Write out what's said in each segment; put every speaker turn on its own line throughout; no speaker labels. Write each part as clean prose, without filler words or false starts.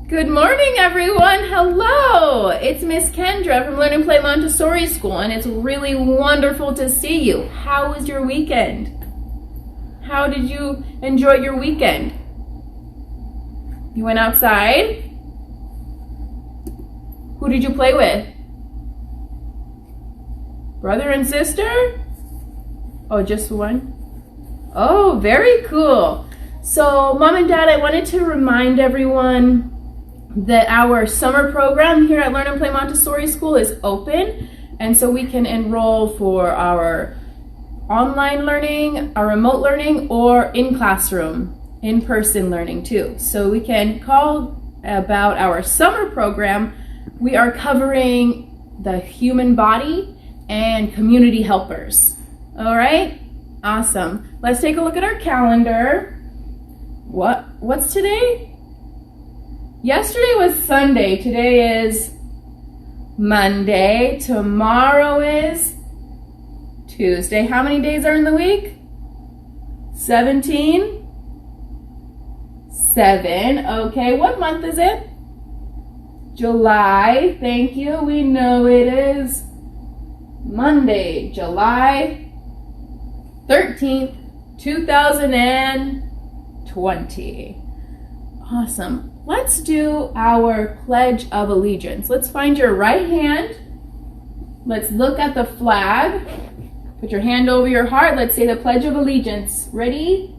Good morning, everyone. Hello. It's Miss Kendra from Learn and Play Montessori School, and it's really wonderful to see you. How was your weekend? How did you enjoy your weekend? You went outside? Who did you play with? Brother and sister? Oh, just one? Oh, very cool. So, Mom and Dad, I wanted to remind everyone that our summer program here at Learn and Play Montessori School is open, and so we can enroll for our online learning, our remote learning, or in classroom, in-person learning too. So we can call about our summer program. We are covering the human body and community helpers. All right? Awesome. Let's take a look at our calendar. What's today? Yesterday was Sunday. Today is Monday. Tomorrow is Tuesday. How many days are in the week? 17? 7. Okay, what month is it? July. Thank you. We know it is Monday, July 13th, 2020. Awesome. Let's do our Pledge of Allegiance. Let's find your right hand. Let's look at the flag. Put your hand over your heart. Let's say the Pledge of Allegiance. Ready?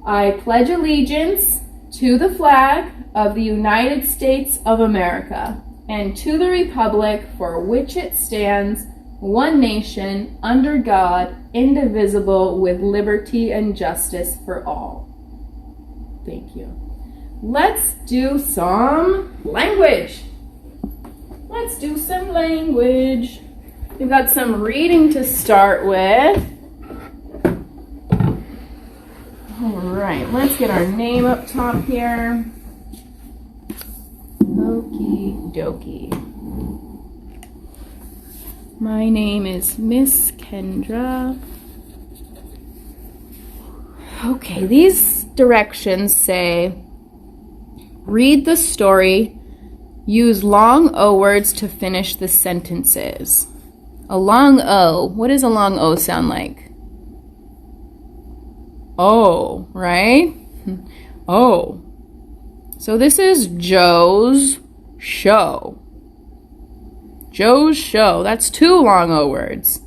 I pledge allegiance to the flag of the United States of America and to the republic for which it stands, one nation, under God, indivisible, with liberty and justice for all. Thank you. Let's do some language. Let's do some language. We've got some reading to start with. All right, let's get our name up top here. Okie dokie. My name is Miss Kendra. Okay, these directions say, read the story, use long O words to finish the sentences. A long O, what does a long O sound like? Oh, right? Oh. So this is Joe's show. Joe's show. That's 2 long O words.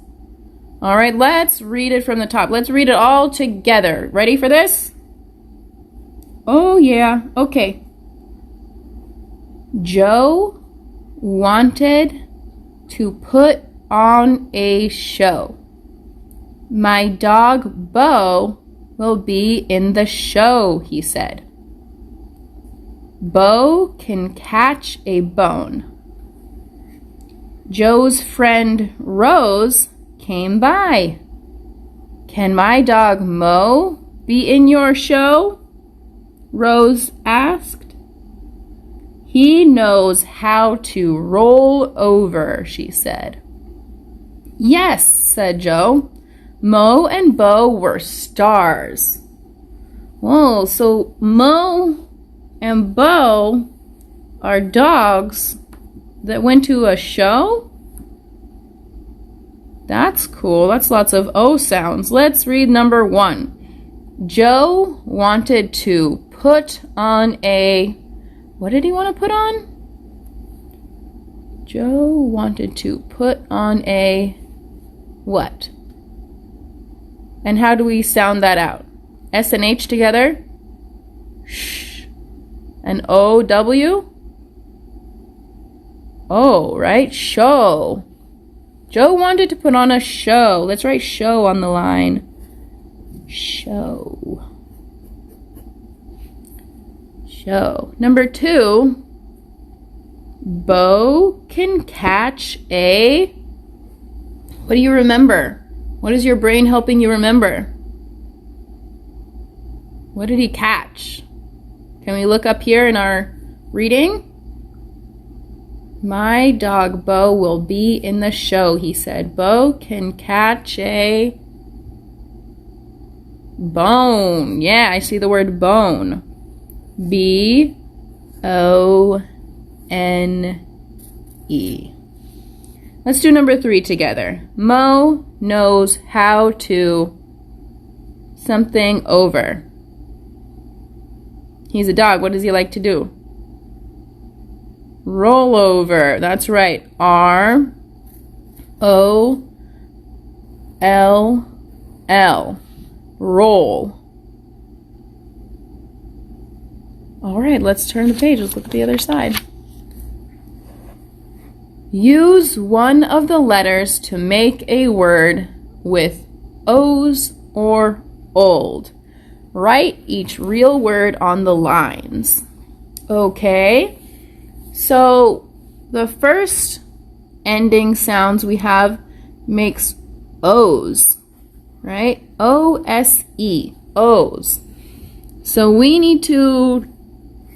All right, let's read it from the top. Let's read it all together. Ready for this? Oh, yeah. Okay. Joe wanted to put on a show. My dog Bo will be in the show, he said. Bo can catch a bone. Joe's friend Rose came by. Can my dog Mo be in your show? Rose asked. He knows how to roll over, she said. Yes, said Joe. Mo and Bo were stars. Whoa, so Mo and Bo are dogs that went to a show? That's cool. That's lots of O sounds. Let's read number 1. Joe wanted to put on a... What did he want to put on? Joe wanted to put on a what? And how do we sound that out? S and H together? Shh. And O-W? Oh, right? Show. Joe wanted to put on a show. Let's write show on the line. Show. Show. Number 2. Bo can catch a... What do you remember? What is your brain helping you remember? What did he catch? Can we look up here in our reading? My dog Bo will be in the show, he said. Bo can catch a bone. Yeah, I see the word bone. B-O-N-E. Let's do number 3 together. Mo knows how to something over. He's a dog. What does he like to do? Roll over. That's right. R-O-L-L. Roll. All right, let's turn the page. Let's look at the other side. Use one of the letters to make a word with O's or old. Write each real word on the lines. Okay, so the first ending sounds we have makes O's, right? O-S-E, O's. So we need to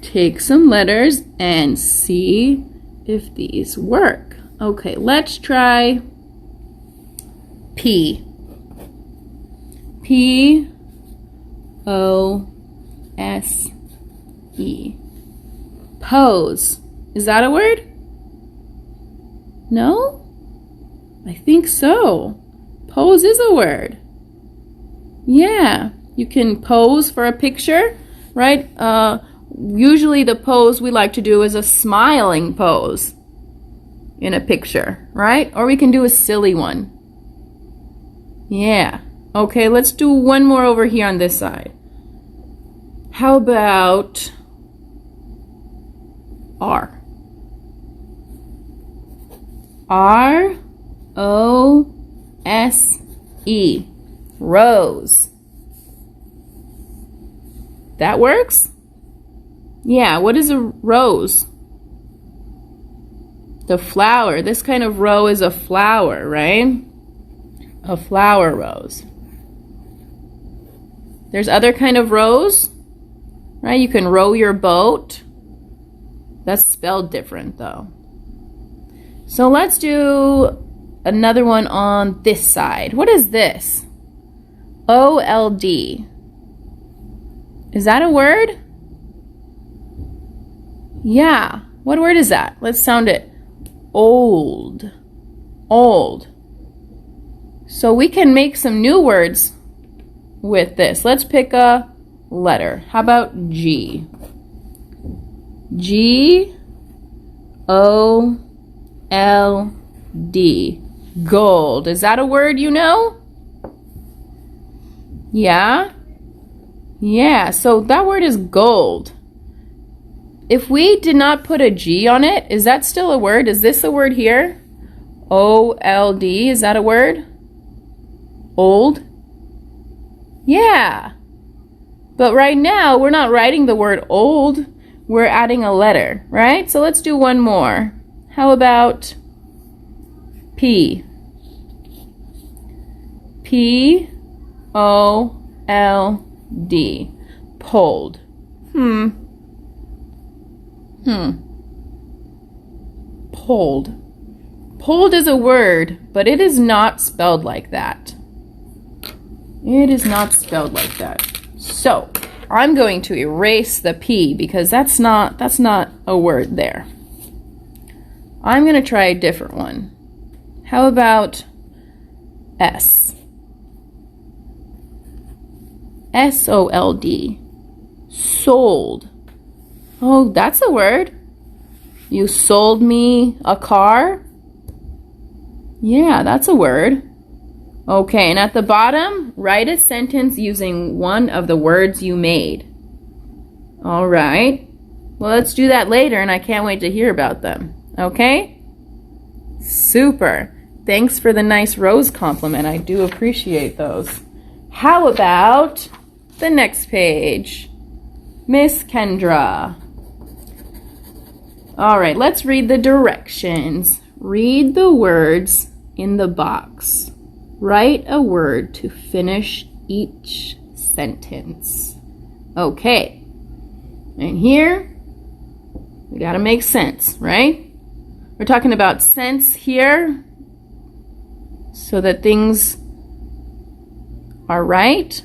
take some letters and see if these work. Okay, let's try P. P-O-S-E. Pose. Is that a word? No? I think so. Pose is a word. Yeah, you can pose for a picture, right? Usually the pose we like to do is a smiling pose in a picture, right? Or we can do a silly one. Yeah. Okay, let's do one more over here on this side. How about R? R-O-S-E. Rose. That works? Yeah, what is a rose? The flower. This kind of row is a flower, right? A flower rose. There's other kind of rows, right? You can row your boat. That's spelled different though. So let's do another one on this side. What is this? O-L-D. Is that a word? Yeah. What word is that? Let's sound it. Old. Old. So we can make some new words with this. Let's pick a letter. How about G? G-O-L-D. Gold. Is that a word you know? Yeah? Yeah, so that word is gold. If we did not put a G on it, is that still a word? Is this a word here? O-L-D, is that a word? Old? Yeah. But right now, we're not writing the word old. We're adding a letter, right? So let's do one more. How about P? P-O-L-D. Pulled. Pulled. Pulled is a word, but it is not spelled like that. It is not spelled like that. So, I'm going to erase the P because that's not a word there. I'm going to try a different one. How about S? S-O-L-D. Sold. Oh, that's a word. You sold me a car? Yeah, that's a word. Okay, and at the bottom, write a sentence using one of the words you made. All right. Well, let's do that later, and I can't wait to hear about them. Okay? Super. Thanks for the nice rose compliment. I do appreciate those. How about the next page? Miss Kendra. All right, let's read the directions. Read the words in the box. Write a word to finish each sentence. Okay. And here, we gotta make sense, right? We're talking about sense here so that things are right.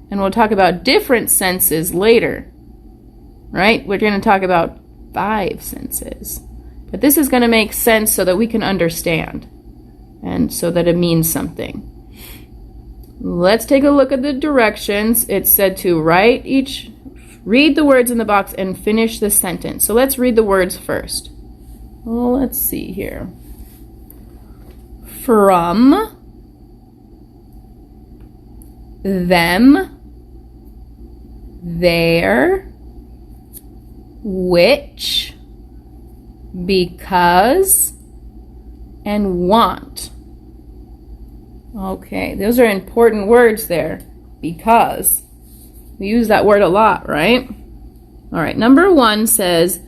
And we'll talk about different senses later, right? We're gonna talk about 5 senses. But this is going to make sense so that we can understand and so that it means something. Let's take a look at the directions. It said to read the words in the box and finish the sentence. So let's read the words first. Well, let's see here. From, them, their, which, because, and want. Okay, those are important words there. Because. We use that word a lot, right? All right, number 1 says,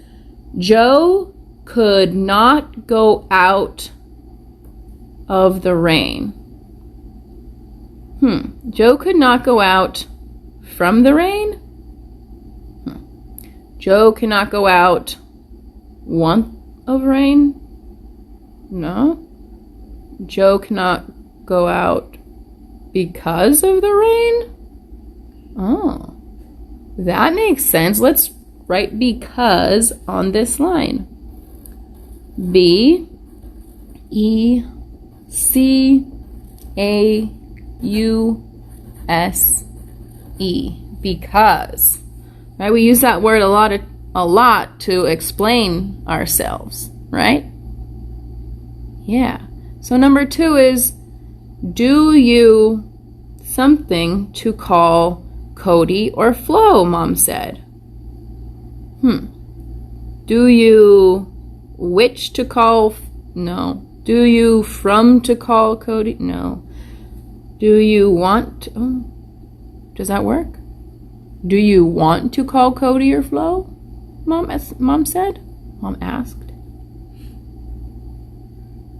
Joe could not go out of the rain. Joe could not go out from the rain? Joe cannot go out of rain? No. Joe cannot go out because of the rain? Oh, that makes sense. Let's write because on this line. B-E-C-A-U-S-E. Because. Right? We use that word a lot to explain ourselves, right? Yeah. So number 2 is, do you something to call Cody or Flo, Mom said. Do you which to call? No. Do you from to call Cody? No. Do you want? Does that work? Do you want to call Cody or Flo? Mom said. Mom asked.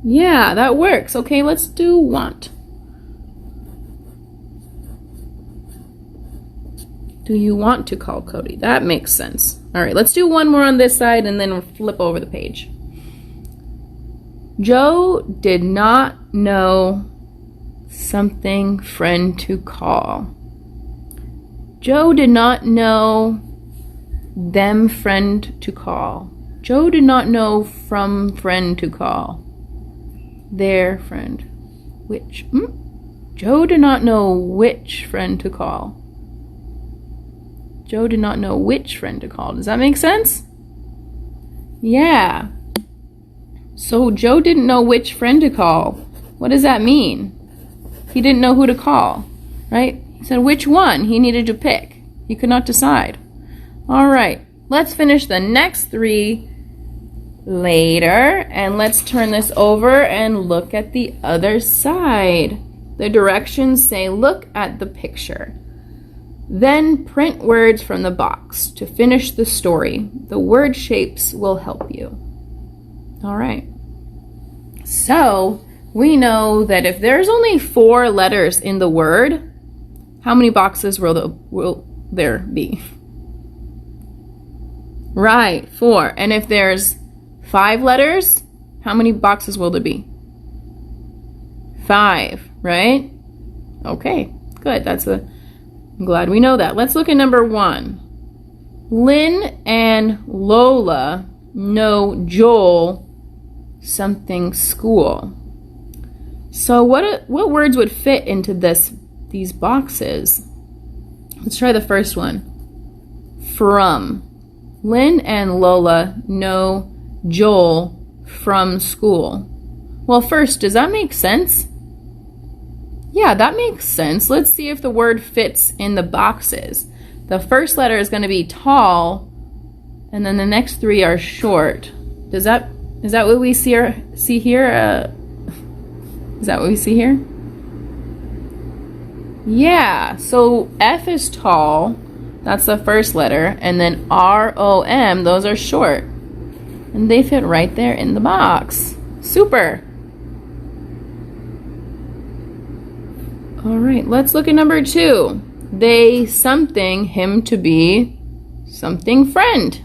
Yeah, that works. Okay, let's do want. Do you want to call Cody? That makes sense. All right, let's do one more on this side and then we'll flip over the page. Joe did not know something friend to call. Joe did not know them friend to call. Joe did not know from friend to call. Their friend. Which? Joe did not know which friend to call. Joe did not know which friend to call. Does that make sense? Yeah. So Joe didn't know which friend to call. What does that mean? He didn't know who to call, right? He said which one he needed to pick. He could not decide. All right, let's finish the next 3 later, and let's turn this over and look at the other side. The directions say, look at the picture. Then print words from the box. To finish the story, the word shapes will help you. All right. So we know that if there's only 4 letters in the word, how many boxes will there be? Right, 4. And if there's 5 letters, how many boxes will there be? 5, right? Okay, good. I'm glad we know that. Let's look at number 1. Lynn and Lola know Joel something school. So what words would fit into these boxes? Let's try the first one. From. Lynn and Lola know Joel from school. Well, first, does that make sense? Yeah, that makes sense. Let's see if the word fits in the boxes. The first letter is going to be tall, and then the next 3 are short. Is that what we see here? Is that what we see here? Yeah, so F is tall. That's the first letter. And then R-O-M, those are short. And they fit right there in the box. Super. All right, let's look at number 2. They something him to be something friend.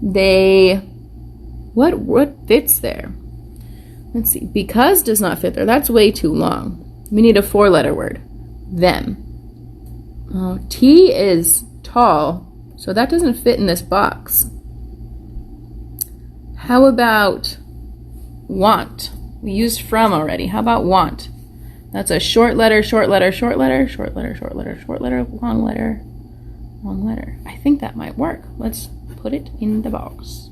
They, what fits there? Let's see, because does not fit there. That's way too long. We need a 4-letter word. Them. T is tall, so that doesn't fit in this box. How about want? We used from already. How about want? That's a short letter, short letter, short letter, short letter, short letter, short letter, long letter, long letter. I think that might work. Let's put it in the box.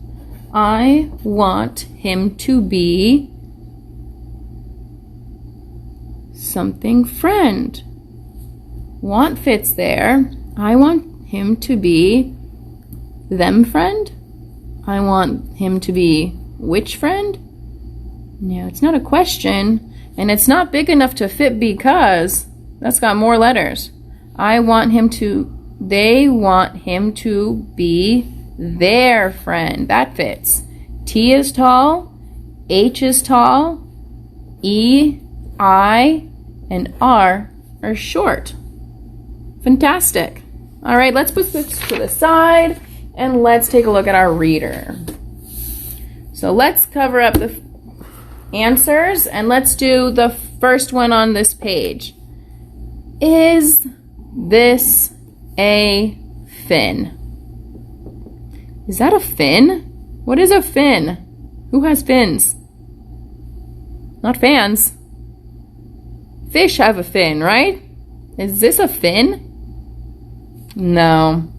I want him to be something friend. Want fits there. I want him to be them friend. I want him to be which friend? No, it's not a question, and it's not big enough to fit because that's got more letters. They want him to be their friend. That fits. T is tall, H is tall, E, I, and R are short. Fantastic. All right, let's put this to the side and let's take a look at our reader. So let's cover up the answers and let's do the first one on this page. Is this a fin? Is that a fin? What is a fin? Who has fins? Not fans. Fish have a fin, right? Is this a fin? No.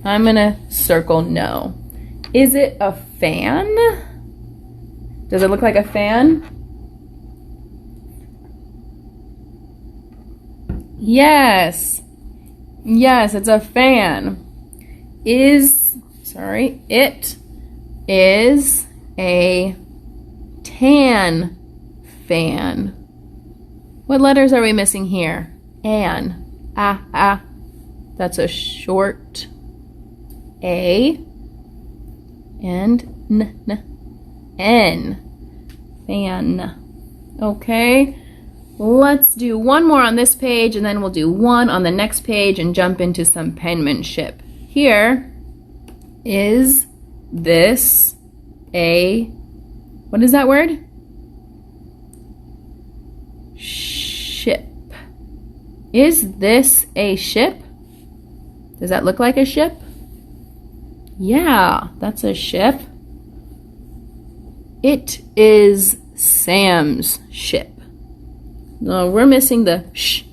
I'm gonna circle no. Is it a fan? Does it look like a fan? Yes. Yes, it's a fan. It is a tan fan. What letters are we missing here? An. That's a short A. And N. Fan. Okay. Let's do one more on this page and then we'll do one on the next page and jump into some penmanship. Here is this a, what is that word? Ship. Is this a ship? Does that look like a ship? Yeah, that's a ship. It is Sam's ship. No, we're missing the sh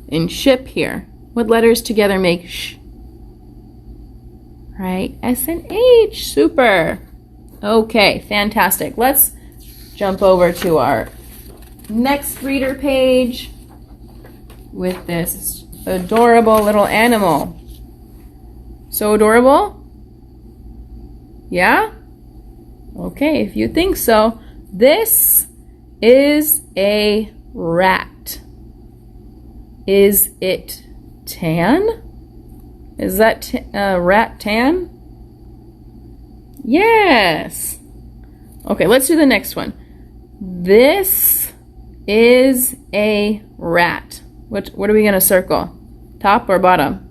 in ship here. What letters together make sh? Right, S and H, super. Okay, fantastic. Let's jump over to our next reader page with this adorable little animal. So adorable? Yeah? Okay, if you think so. This is a rat. Is it tan? Is that rat tan? Yes. Okay, let's do the next one. This is a rat. What are we going to circle? Top or bottom?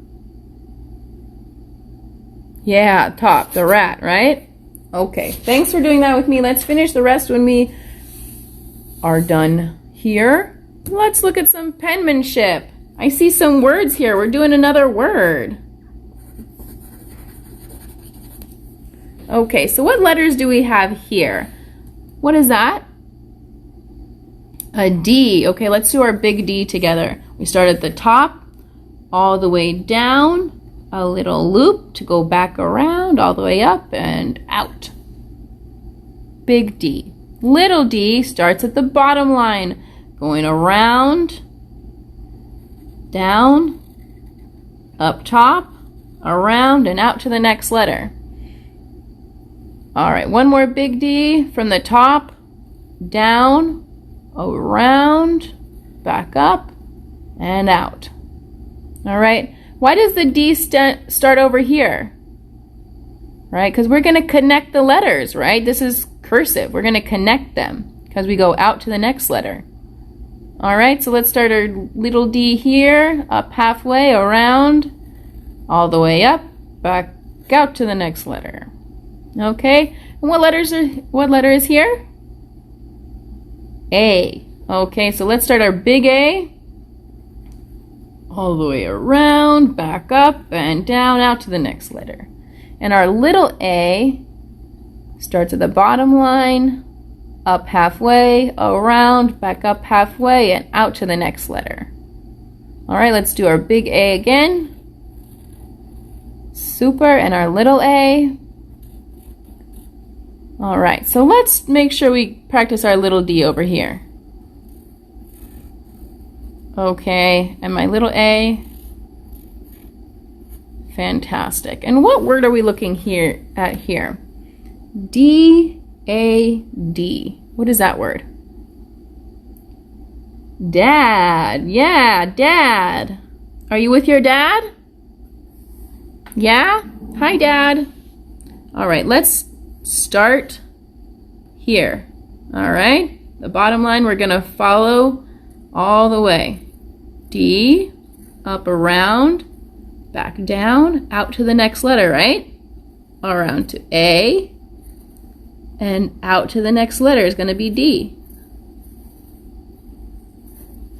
Yeah, top, the rat, right? Okay, thanks for doing that with me. Let's finish the rest when we are done here. Let's look at some penmanship. I see some words here. We're doing another word. Okay, so what letters do we have here? What is that? A D. Okay, let's do our big D together. We start at the top, all the way down, a little loop to go back around, all the way up and out. Big D. Little d starts at the bottom line, going around, down, up top, around, and out to the next letter. All right, one more big D from the top, down, around, back up, and out. All right, why does the D start over here? Right, because we're going to connect the letters, right? This is cursive. We're going to connect them because we go out to the next letter. All right, so let's start our little d here, up halfway, around, all the way up, back out to the next letter. Okay, and what letter is here? A. Okay, so let's start our big A, all the way around, back up, and down, out to the next letter. And our little a Starts at the bottom line, up halfway, around, back up halfway, and out to the next letter. All right, let's do our big A again. Super, and our little A. All right, so let's make sure we practice our little D over here. Okay, and my little A. Fantastic. And what word are we looking at here? D-A-D. What is that word? Dad. Yeah, dad. Are you with your dad? Yeah? Hi, Dad. All right, let's start here. All right? The bottom line we're going to follow all the way. D, up, around, back down, out to the next letter, right? Around to A, and out to the next letter is going to be D.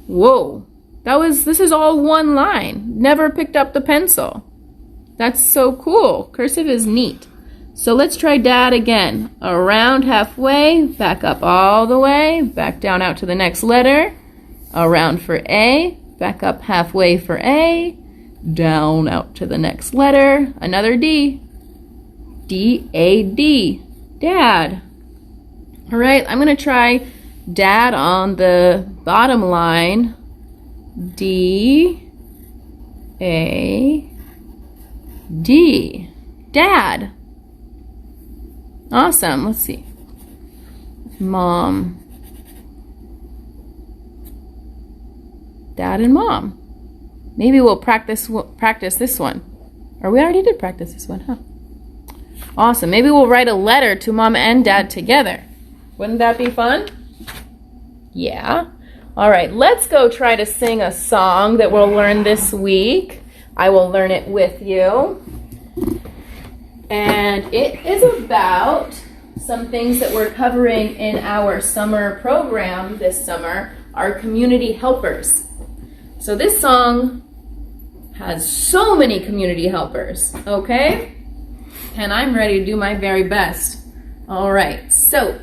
Whoa, this is all one line. Never picked up the pencil. That's so cool. Cursive is neat. So let's try Dad again. Around halfway, back up all the way, back down out to the next letter. Around for A, back up halfway for A, down out to the next letter, another D. D-A-D. Dad. All right, I'm going to try Dad on the bottom line. D-A-D. Dad. Awesome. Let's see. Mom. Dad and Mom. Maybe we'll practice this one. Or we already did practice this one, huh? Awesome. Maybe we'll write a letter to Mom and Dad together. Wouldn't that be fun? Yeah. All right, let's go try to sing a song that we'll learn this week. I will learn it with you. And it is about some things that we're covering in our summer program this summer, our community helpers. So this song has so many community helpers, okay? And I'm ready to do my very best. All right, so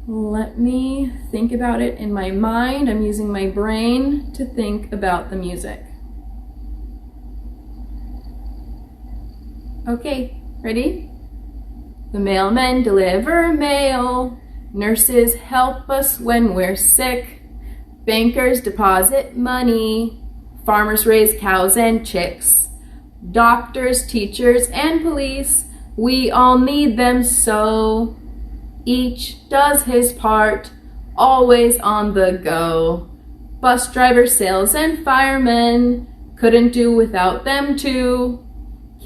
let me think about it in my mind. I'm using my brain to think about the music. Okay, ready? The mailmen deliver mail. Nurses help us when we're sick. Bankers deposit money. Farmers raise cows and chicks. Doctors, teachers, and police, we all need them so. Each does his part, always on the go. Bus drivers, sales, and firemen, couldn't do without them too.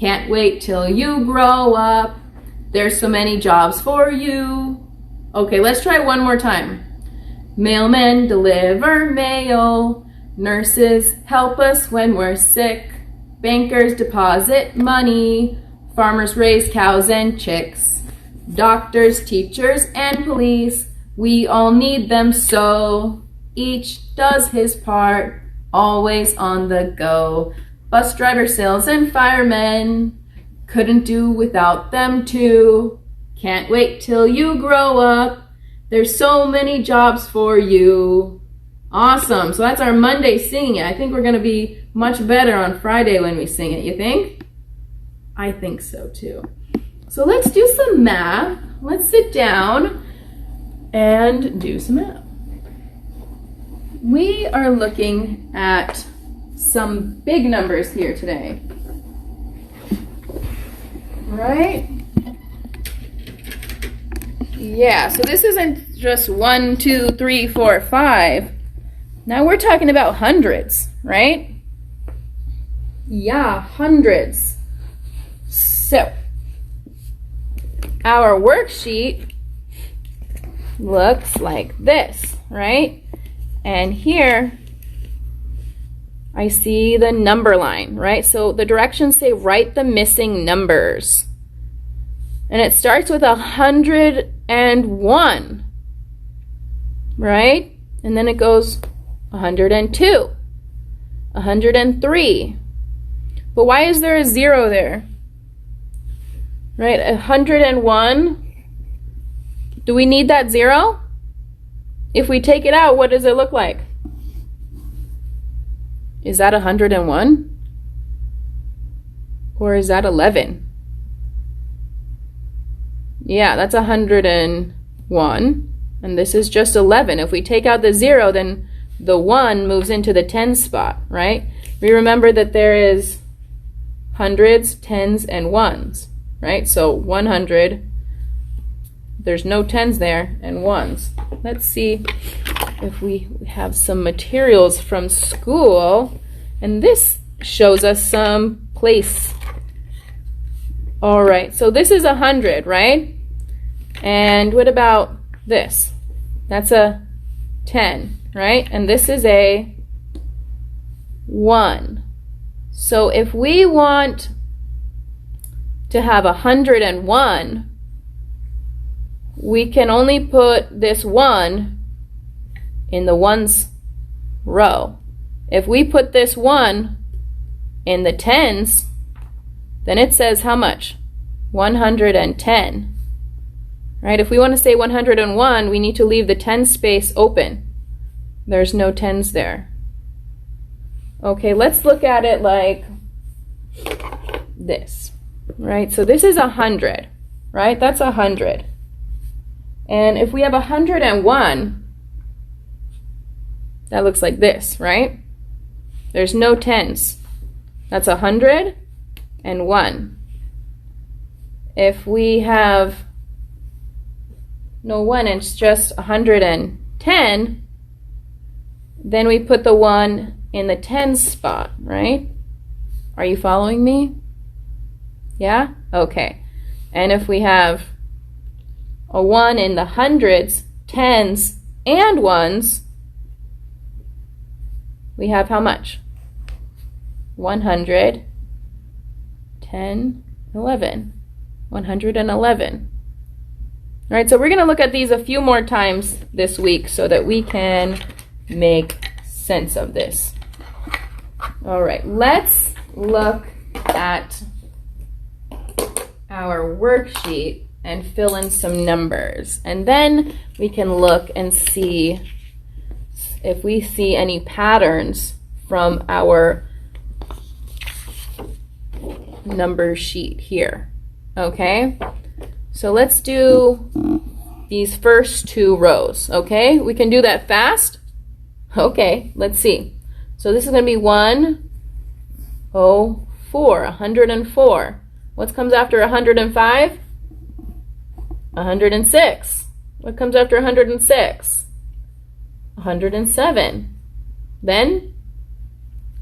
Can't wait till you grow up. There's so many jobs for you. Okay, let's try one more time. Mailmen deliver mail. Nurses help us when we're sick. Bankers deposit money. Farmers raise cows and chicks. Doctors, teachers, and police, we all need them so. Each does his part, always on the go. Bus drivers, sales, and firemen, couldn't do without them too. Can't wait till you grow up. There's so many jobs for you. Awesome. So that's our Monday singing it. I think we're going to be much better on Friday when we sing it. You think? I think so too. So let's do some math. Let's sit down and do some math. We are looking at some big numbers here today. Right? Yeah, so this isn't just 1, 2, 3, 4, 5. Now we're talking about hundreds, right? Yeah, hundreds. So, our worksheet looks like this, right? And here I see the number line, right? So the directions say write the missing numbers. And it starts with 101, right? And then it goes 102, 103. But why is there a 0 there? right? 101. Do we need that 0? If we take it out, what does it look like? Is that 101? Or is that 11? Yeah, that's 101. And this is just 11. If we take out the 0, then the 1 moves into the 10 spot, right? We remember that there is hundreds, tens, and ones, right? So 100, there's no tens there, and ones. Let's see if we have some materials from school, and this shows us some place. All right, so this is 100, right? And what about this? That's a 10, right? And this is a 1. So if we want to have 101, we can only put this 1 in the ones row. If we put this 1 in the tens, then it says how much? 110. Right? If we want to say 101, we need to leave the 10 space open. There's no tens there. Okay, let's look at it like this. Right? So this is 100. Right? That's 100. And if we have 101, that looks like this, right? There's no tens. That's 101. If we have no 1 and it's just 110, then we put the 1 in the tens spot, right? Are you following me? Yeah? Okay. And if we have a 1 in the hundreds, tens, and ones, we have how much? 100, 10, 11. 111. All right, so we're going to look at these a few more times this week so that we can make sense of this. All right, let's look at our worksheet and fill in some numbers. And then we can look and see if we see any patterns from our number sheet here. Okay? So let's do these first 2 rows, okay? We can do that fast? Okay, let's see. So this is going to be 104. What comes after 105? 106. What comes after 106? 107. Then?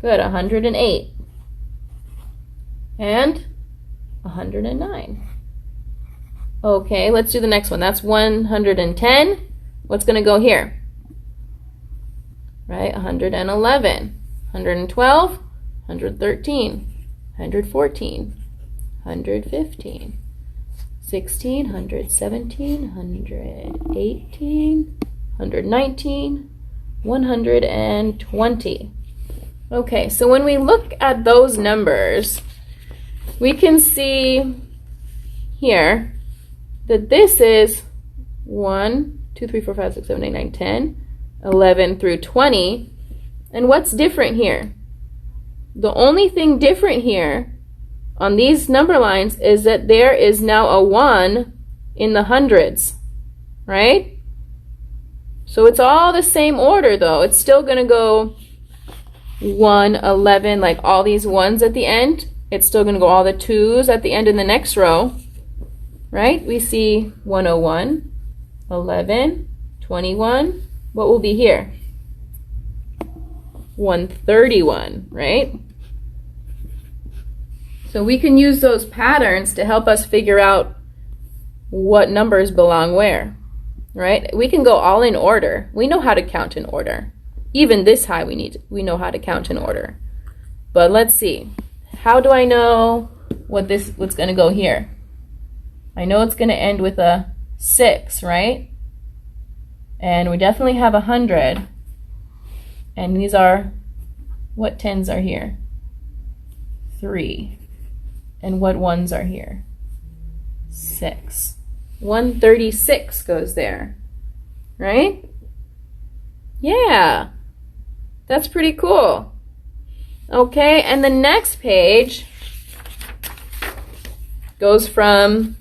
Good, 108. And 109. Okay, let's do the next one. That's 110. What's going to go here? Right, 111, 112, 113, 114, 115, 16, 117, 118, 119, 120. Okay, so when we look at those numbers, we can see here that this is 1, 2, 3, 4, 5, 6, 7, 8, 9, 10, 11 through 20. And what's different here? The only thing different here on these number lines is that there is now a 1 in the hundreds, right? So it's all the same order though. It's still going to go 1, 11, like all these 1s at the end. It's still going to go all the 2s at the end in the next row. Right? We see 101, 11, 21. What will be here? 131, right? So we can use those patterns to help us figure out what numbers belong where, right? We can go all in order. We know how to count in order. Even this high we know how to count in order. But let's see. How do I know what's going to go here? I know it's going to end with a 6, right? And we definitely have 100. And these are, what 10s are here? 3. And what 1s are here? 6. 136 goes there, right? Yeah, that's pretty cool. Okay, and the next page goes from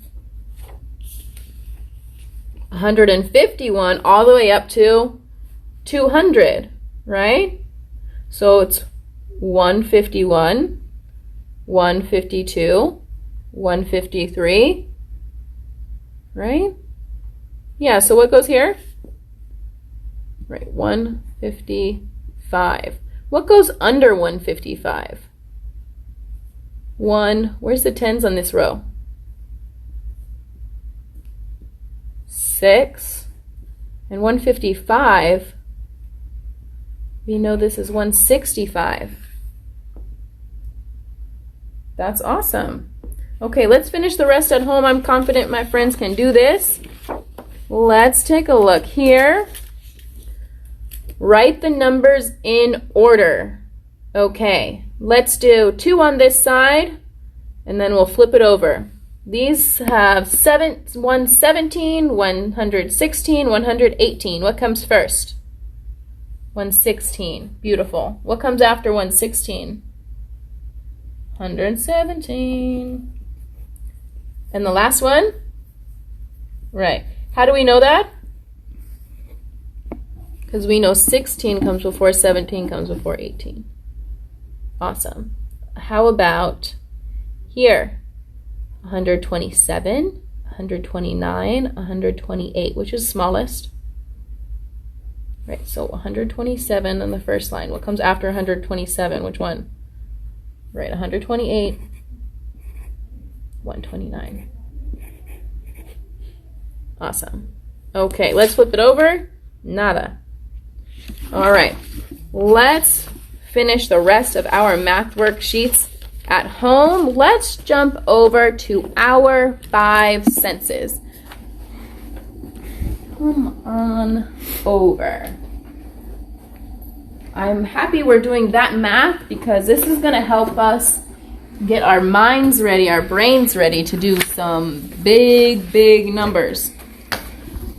151 all the way up to 200, right? So it's 151, 152, 153, right? Yeah, so what goes here? Right, 155. What goes under 155? Where's the tens on this row? 6. And 155, we know this is 165. That's awesome. Okay, let's finish the rest at home. I'm confident my friends can do this. Let's take a look here. Write the numbers in order. Okay, let's do 2 on this side, and then we'll flip it over. These have 117, 116, 118. What comes first? 116. Beautiful. What comes after 116? 117. And the last one? Right. How do we know that? Because we know 16 comes before 17 comes before 18. Awesome. How about here? 127, 129, 128. Which is smallest? Right, so 127 on the first line. What comes after 127? Which one? Right, 128, 129. Awesome. Okay, let's flip it over. Nada. All right, let's finish the rest of our math worksheets at home. Let's jump over to our 5 senses. Come on over. I'm happy we're doing that math because this is going to help us get our minds ready, our brains ready to do some big numbers.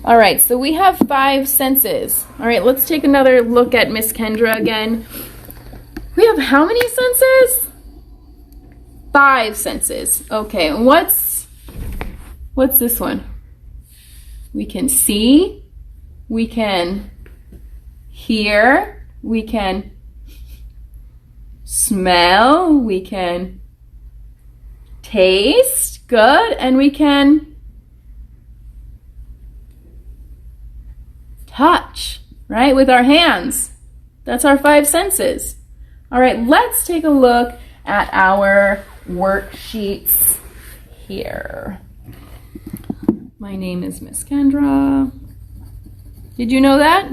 All right, so we have 5 senses. All right, let's take another look at Miss Kendra again. We have how many senses? 5 senses. Okay, and what's this one? We can see, we can hear, we can smell, we can taste, good, and we can touch, right, with our hands. That's our 5 senses. All right, let's take a look at our worksheets here. My name is Miss Kendra. Did you know that?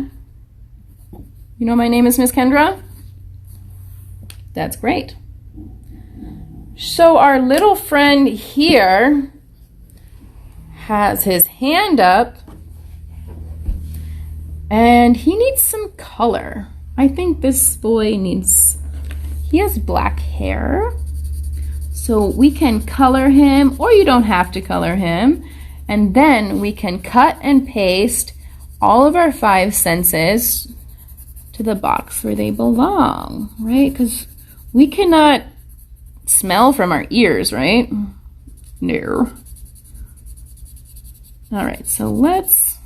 You know my name is Miss Kendra? That's great. So our little friend here has his hand up and he needs some color. I think this boy he has black hair. So we can color him, or you don't have to color him. And then we can cut and paste all of our 5 senses to the box where they belong, right? Because we cannot smell from our ears, right? No. All right, so let's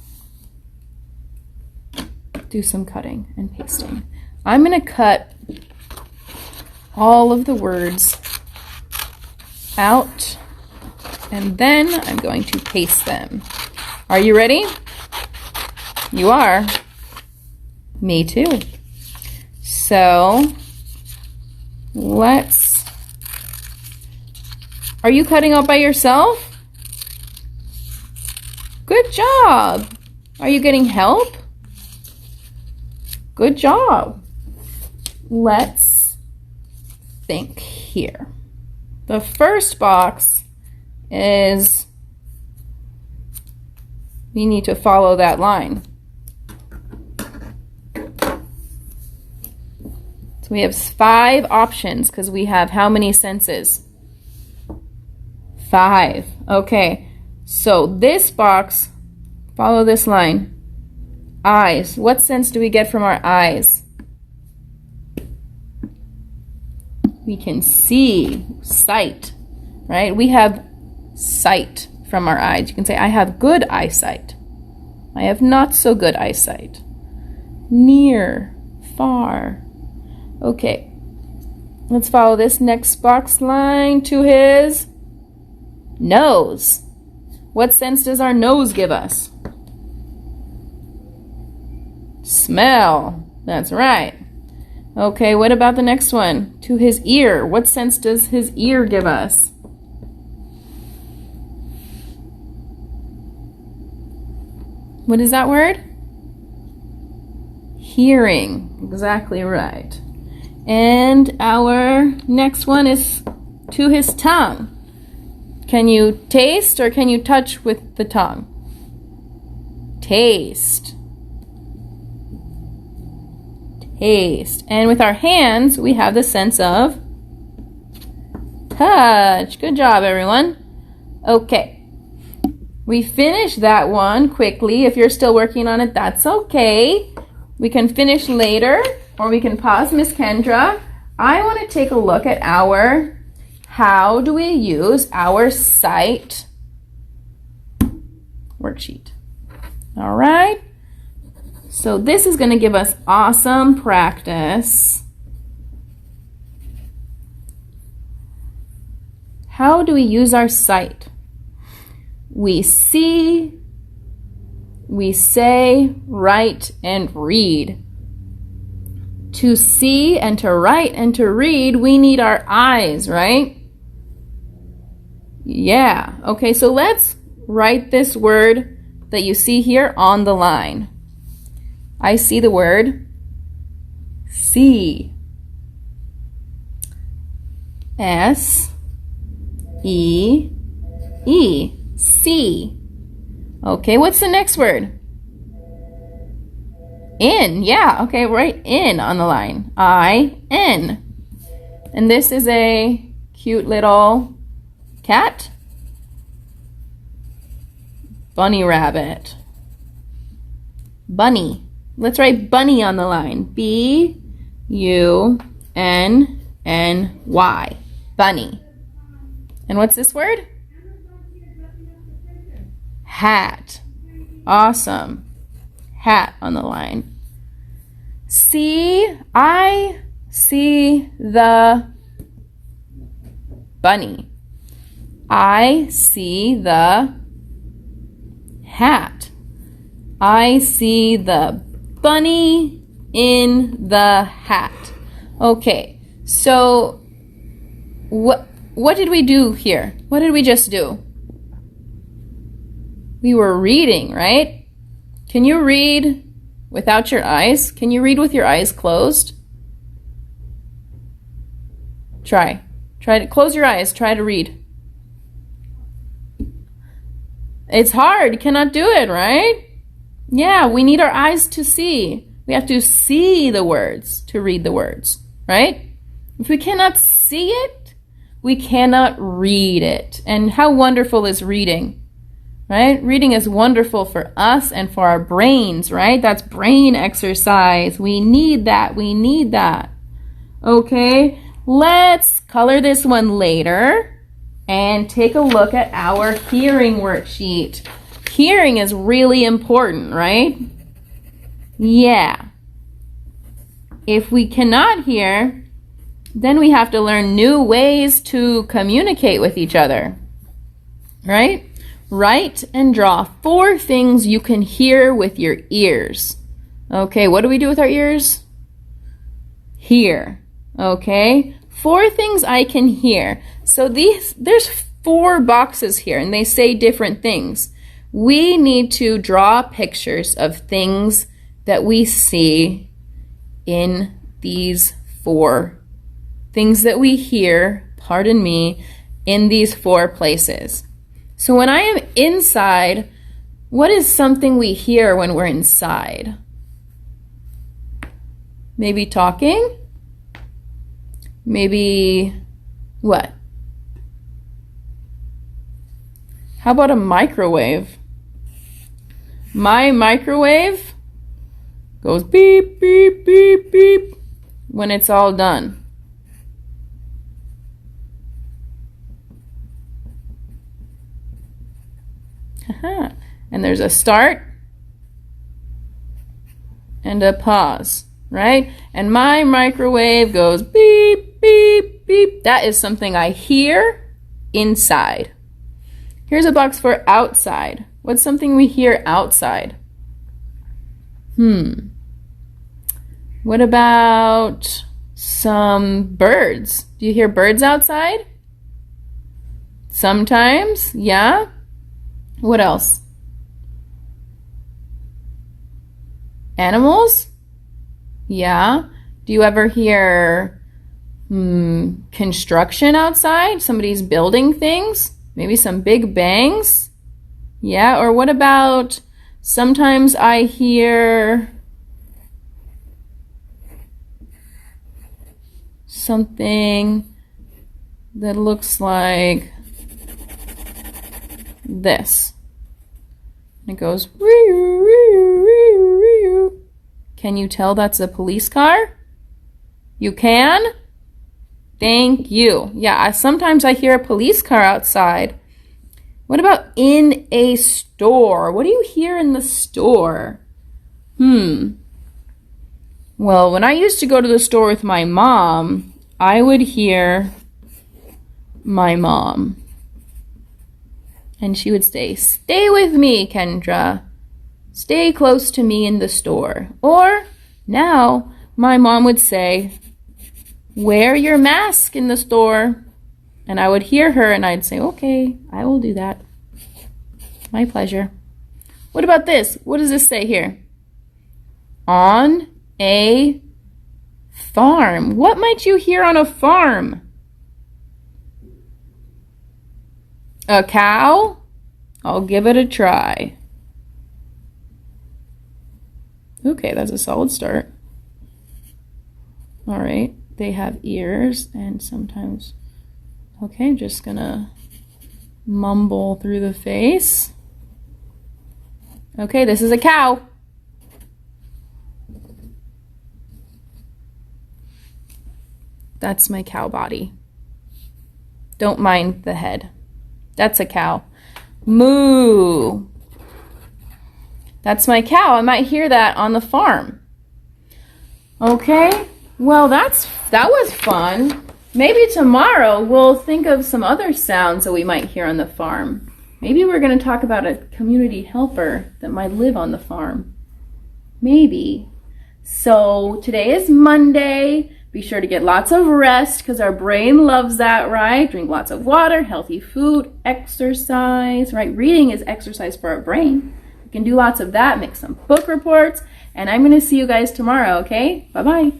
do some cutting and pasting. I'm going to cut all of the words out, and then I'm going to paste them. Are you ready? You are. Me too. So are you cutting out by yourself? Good job. Are you getting help? Good job. Let's think here. The first box is we need to follow that line. So we have 5 options because we have how many senses? 5. Okay. So this box, follow this line. Eyes. What sense do we get from our eyes? We can see, sight, right? We have sight from our eyes. You can say, I have good eyesight. I have not so good eyesight. Near, far. Okay, let's follow this next box line to his nose. What sense does our nose give us? Smell. That's right. Okay, what about the next one? To his ear. What sense does his ear give us? What is that word? Hearing. Exactly right. And our next one is to his tongue. Can you taste or can you touch with the tongue? Taste. Taste. And with our hands, we have the sense of touch. Good job, everyone. Okay. We finished that one quickly. If you're still working on it, that's okay. We can finish later, or we can pause. Miss Kendra, I want to take a look at how do we use our sight worksheet. All right. So this is going to give us awesome practice. How do we use our sight? We see, we say, write, and read. To see and to write and to read, we need our eyes, right? Yeah. Okay, so let's write this word that you see here on the line. I see the word see. S-E-E. See. Okay, what's the next word? In. Yeah, okay, write in on the line. I-N. And this is a cute little cat. Bunny rabbit. Bunny. Let's write bunny on the line. B-U-N-N-Y. Bunny. And what's this word? Hat. Awesome. Hat on the line. See, I see the bunny. I see the hat. I see the bunny in the hat. Okay, so what did we do here? What did we just do? We were reading, right? Can you read without your eyes? Can you read with your eyes closed? Try to close your eyes. Try to read. It's hard. You cannot do it, right? Yeah, we need our eyes to see. We have to see the words to read the words, right? If we cannot see it, we cannot read it. And how wonderful is reading? Right? Reading is wonderful for us and for our brains, right? That's brain exercise. We need that. We need that. Okay, let's color this one later and take a look at our hearing worksheet. Hearing is really important, right? Yeah. If we cannot hear, then we have to learn new ways to communicate with each other, right? Write and draw 4 things you can hear with your ears. Okay, what do we do with our ears? Hear. Okay, 4 things I can hear. So there's 4 boxes here and they say different things. We need to draw pictures of things that we see in these 4 things that we hear, pardon me, in these 4 places. So when I am inside, what is something we hear when we're inside? Maybe talking? Maybe what? How about a microwave? My microwave goes beep, beep, beep, beep when it's all done. And there's a start and a pause, right? And my microwave goes beep, beep, beep. That is something I hear inside. Here's a box for outside. What's something we hear outside? What about some birds? Do you hear birds outside? Sometimes, yeah. What else? Animals? Yeah. Do you ever hear construction outside? Somebody's building things? Maybe some big bangs? Yeah. Or what about sometimes I hear something that looks like this. And it goes, wee, wee, wee, wee. Can you tell that's a police car? You can? Thank you. Yeah, sometimes I hear a police car outside. What about in a store? What do you hear in the store? Well, when I used to go to the store with my mom, I would hear my mom. And she would say, "Stay with me, Kendra. Stay close to me in the store." Or now my mom would say, "Wear your mask in the store." And I would hear her and I'd say, "Okay, I will do that. My pleasure." What about this? What does this say here? On a farm. What might you hear on a farm? A cow? I'll give it a try. Okay, that's a solid start. All right, they have ears and sometimes, okay, just gonna mumble through the face. Okay, this is a cow. That's my cow body. Don't mind the head. That's a cow. Moo. That's my cow. I might hear that on the farm. Okay, well that was fun. Maybe tomorrow we'll think of some other sounds that we might hear on the farm. Maybe we're going to talk about a community helper that might live on the farm. Maybe. So today is Monday. Be sure to get lots of rest because our brain loves that, right? Drink lots of water, healthy food, exercise, right? Reading is exercise for our brain. We can do lots of that, make some book reports, and I'm going to see you guys tomorrow, okay? Bye-bye.